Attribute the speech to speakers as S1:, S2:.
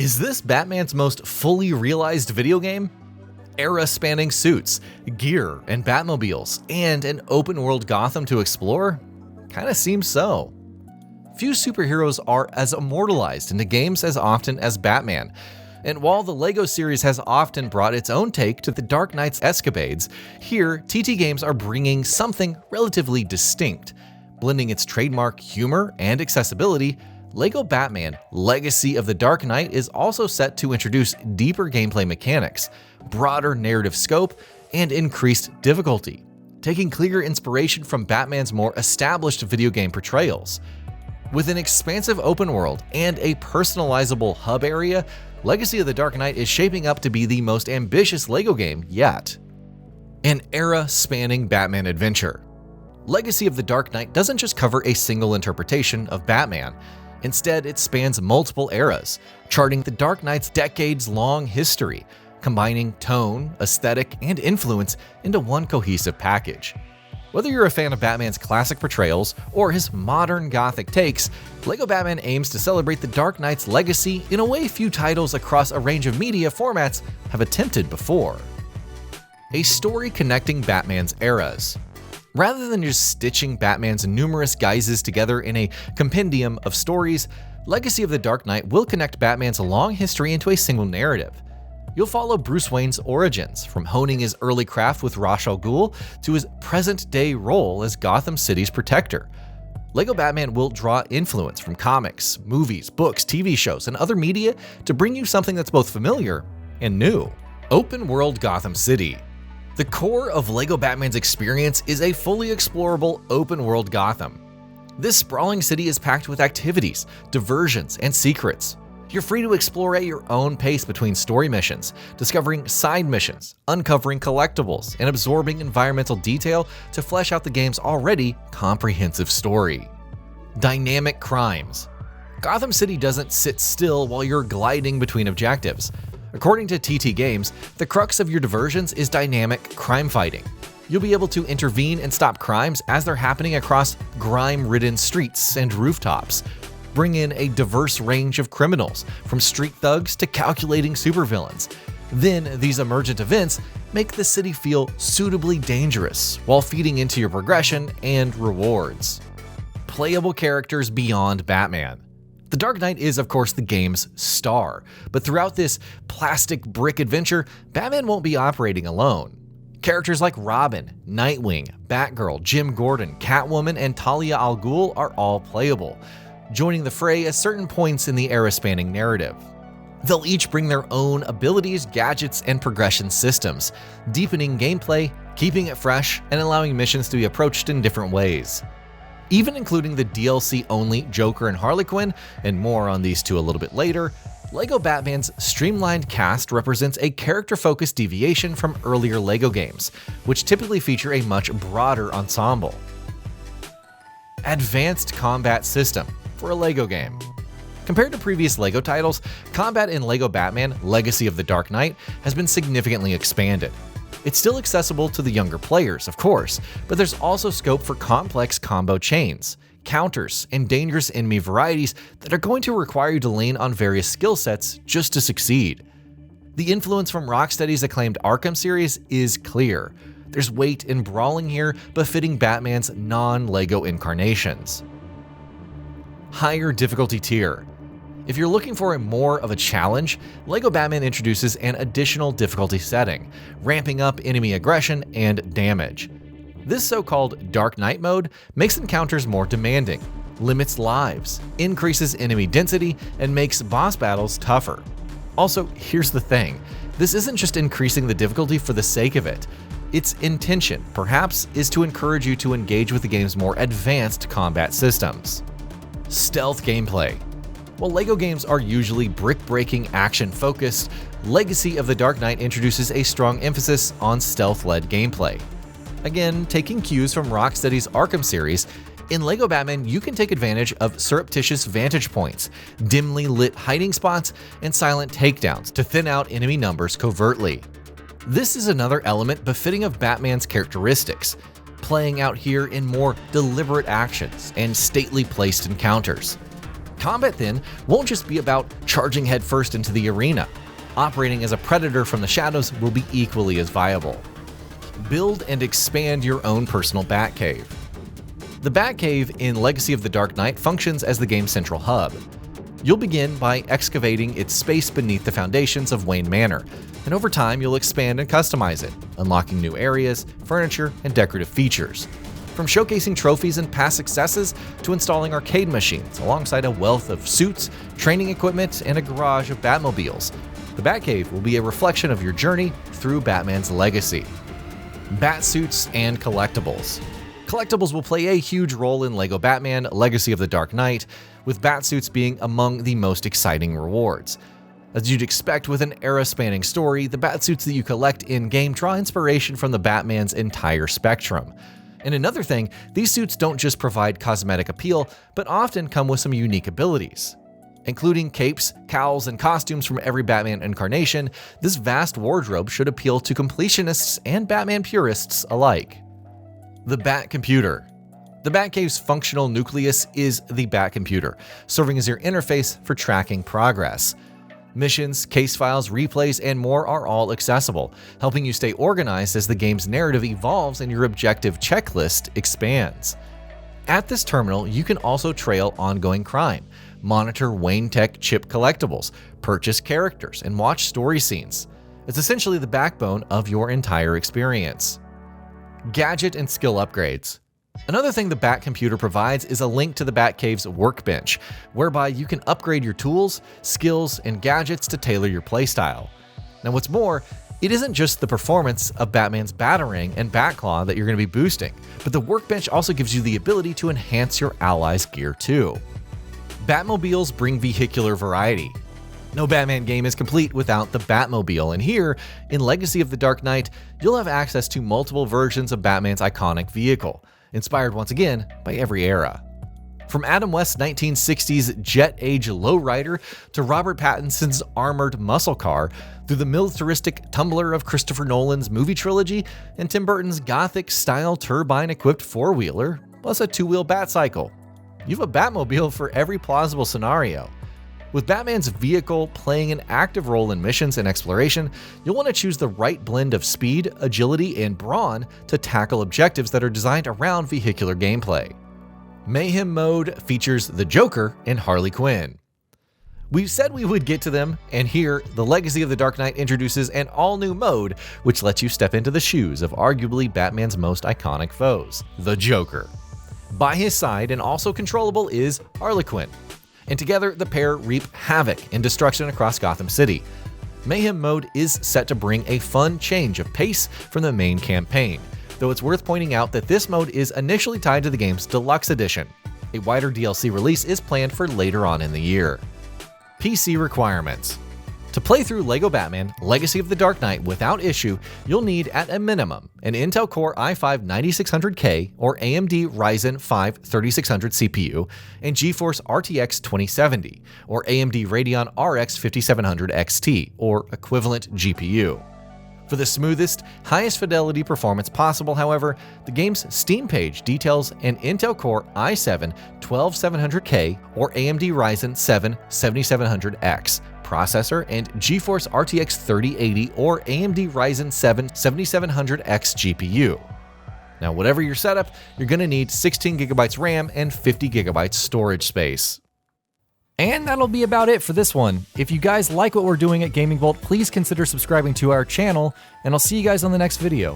S1: Is this Batman's most fully realized video game? Era-spanning suits, gear and Batmobiles, and an open-world Gotham to explore? Kinda seems so. Few superheroes are as immortalized into games as often as Batman, and while the LEGO series has often brought its own take to the Dark Knight's escapades, here TT Games are bringing something relatively distinct. Blending its trademark humor and accessibility, LEGO Batman Legacy of the Dark Knight is also set to introduce deeper gameplay mechanics, broader narrative scope, and increased difficulty, taking clear inspiration from Batman's more established video game portrayals. With an expansive open world and a personalisable hub area, Legacy of the Dark Knight is shaping up to be the most ambitious LEGO game yet. An era-spanning Batman adventure. Legacy of the Dark Knight doesn't just cover a single interpretation of Batman. Instead, it spans multiple eras, charting the Dark Knight's decades-long history, combining tone, aesthetic, and influence into one cohesive package. Whether you're a fan of Batman's classic portrayals or his modern gothic takes, LEGO Batman aims to celebrate the Dark Knight's legacy in a way few titles across a range of media formats have attempted before. A story connecting Batman's eras. Rather than just stitching Batman's numerous guises together in a compendium of stories, Legacy of the Dark Knight will connect Batman's long history into a single narrative. You'll follow Bruce Wayne's origins, from honing his early craft with Ra's al Ghul to his present-day role as Gotham City's protector. LEGO Batman will draw influence from comics, movies, books, TV shows, and other media to bring you something that's both familiar and new. Open World Gotham City. The core of LEGO Batman's experience is a fully explorable open-world Gotham. This sprawling city is packed with activities, diversions, and secrets. You're free to explore at your own pace between story missions, discovering side missions, uncovering collectibles, and absorbing environmental detail to flesh out the game's already comprehensive story. Dynamic crimes. Gotham City doesn't sit still while you're gliding between objectives. According to TT Games, the crux of your diversions is dynamic crime fighting. You'll be able to intervene and stop crimes as they're happening across grime-ridden streets and rooftops. Bring in a diverse range of criminals, from street thugs to calculating supervillains. Then, these emergent events make the city feel suitably dangerous while feeding into your progression and rewards. Playable characters beyond Batman. The Dark Knight is, of course, the game's star, but throughout this plastic brick adventure, Batman won't be operating alone. Characters like Robin, Nightwing, Batgirl, Jim Gordon, Catwoman, and Talia al Ghul are all playable, joining the fray at certain points in the era-spanning narrative. They'll each bring their own abilities, gadgets, and progression systems, deepening gameplay, keeping it fresh, and allowing missions to be approached in different ways. Even including the DLC-only Joker and Harley Quinn, and more on these two a little bit later, LEGO Batman's streamlined cast represents a character-focused deviation from earlier LEGO games, which typically feature a much broader ensemble. Advanced combat system for a LEGO game. Compared to previous LEGO titles, combat in LEGO Batman Legacy of the Dark Knight has been significantly expanded. It's still accessible to the younger players, of course, but there's also scope for complex combo chains, counters, and dangerous enemy varieties that are going to require you to lean on various skill sets just to succeed. The influence from Rocksteady's acclaimed Arkham series is clear. There's weight in brawling here, befitting Batman's non-LEGO incarnations. Higher difficulty tier. If you're looking for more of a challenge, LEGO Batman introduces an additional difficulty setting, ramping up enemy aggression and damage. This so-called Dark Knight mode makes encounters more demanding, limits lives, increases enemy density, and makes boss battles tougher. Also, here's the thing, this isn't just increasing the difficulty for the sake of it. Its intention, perhaps, is to encourage you to engage with the game's more advanced combat systems. Stealth gameplay. While LEGO games are usually brick-breaking action-focused, Legacy of the Dark Knight introduces a strong emphasis on stealth-led gameplay. Again, taking cues from Rocksteady's Arkham series, in LEGO Batman you can take advantage of surreptitious vantage points, dimly lit hiding spots, and silent takedowns to thin out enemy numbers covertly. This is another element befitting of Batman's characteristics, playing out here in more deliberate actions and stately placed encounters. Combat then won't just be about charging headfirst into the arena. Operating as a predator from the shadows will be equally as viable. Build and expand your own personal Batcave. The Batcave in Legacy of the Dark Knight functions as the game's central hub. You'll begin by excavating its space beneath the foundations of Wayne Manor, and over time you'll expand and customize it, unlocking new areas, furniture, and decorative features. From showcasing trophies and past successes to installing arcade machines alongside a wealth of suits, training equipment, and a garage of Batmobiles, the Batcave will be a reflection of your journey through Batman's legacy. Batsuits and collectibles. Collectibles will play a huge role in LEGO Batman Legacy of the Dark Knight, with Batsuits being among the most exciting rewards. As you'd expect with an era-spanning story, the Batsuits that you collect in-game draw inspiration from the Batman's entire spectrum. And another thing, these suits don't just provide cosmetic appeal, but often come with some unique abilities. Including capes, cowls, and costumes from every Batman incarnation, this vast wardrobe should appeal to completionists and Batman purists alike. The Bat Computer. The Batcave's functional nucleus is the Bat Computer, serving as your interface for tracking progress. Missions, case files, replays, and more are all accessible, helping you stay organized as the game's narrative evolves and your objective checklist expands. At this terminal, you can also trail ongoing crime, monitor Wayne Tech chip collectibles, purchase characters, and watch story scenes. It's essentially the backbone of your entire experience. Gadget and skill upgrades. Another thing the Bat Computer provides is a link to the Batcave's workbench, whereby you can upgrade your tools, skills, and gadgets to tailor your playstyle. Now what's more, it isn't just the performance of Batman's Batarang and Batclaw that you're going to be boosting, but the workbench also gives you the ability to enhance your allies' gear too. Batmobiles bring vehicular variety. No Batman game is complete without the Batmobile, and here, in Legacy of the Dark Knight, you'll have access to multiple versions of Batman's iconic vehicle, inspired once again by every era. From Adam West's 1960s jet age lowrider to Robert Pattinson's armored muscle car, through the militaristic tumbler of Christopher Nolan's movie trilogy and Tim Burton's gothic-style turbine-equipped four-wheeler, plus a two-wheel Batcycle. You have a Batmobile for every plausible scenario. With Batman's vehicle playing an active role in missions and exploration, you'll want to choose the right blend of speed, agility, and brawn to tackle objectives that are designed around vehicular gameplay. Mayhem mode features the Joker and Harley Quinn. We said we would get to them, and here, the Legacy of the Dark Knight introduces an all-new mode which lets you step into the shoes of arguably Batman's most iconic foes, the Joker. By his side, and also controllable, is Harley Quinn, and together the pair reap havoc and destruction across Gotham City. Mayhem mode is set to bring a fun change of pace from the main campaign, though it's worth pointing out that this mode is initially tied to the game's Deluxe Edition. A wider DLC release is planned for later on in the year. PC requirements. To play through LEGO Batman Legacy of the Dark Knight without issue, you'll need at a minimum an Intel Core i5-9600K or AMD Ryzen 5 3600 CPU and GeForce RTX 2070 or AMD Radeon RX 5700 XT or equivalent GPU. For the smoothest, highest fidelity performance possible, however, the game's Steam page details an Intel Core i7-12700K or AMD Ryzen 7 7700X processor and GeForce RTX 3080 or AMD Ryzen 7 7700X GPU. Now, whatever your setup, you're going to need 16GB RAM and 50GB storage space. And that'll be about it for this one. If you guys like what we're doing at Gaming Vault, please consider subscribing to our channel, and I'll see you guys on the next video.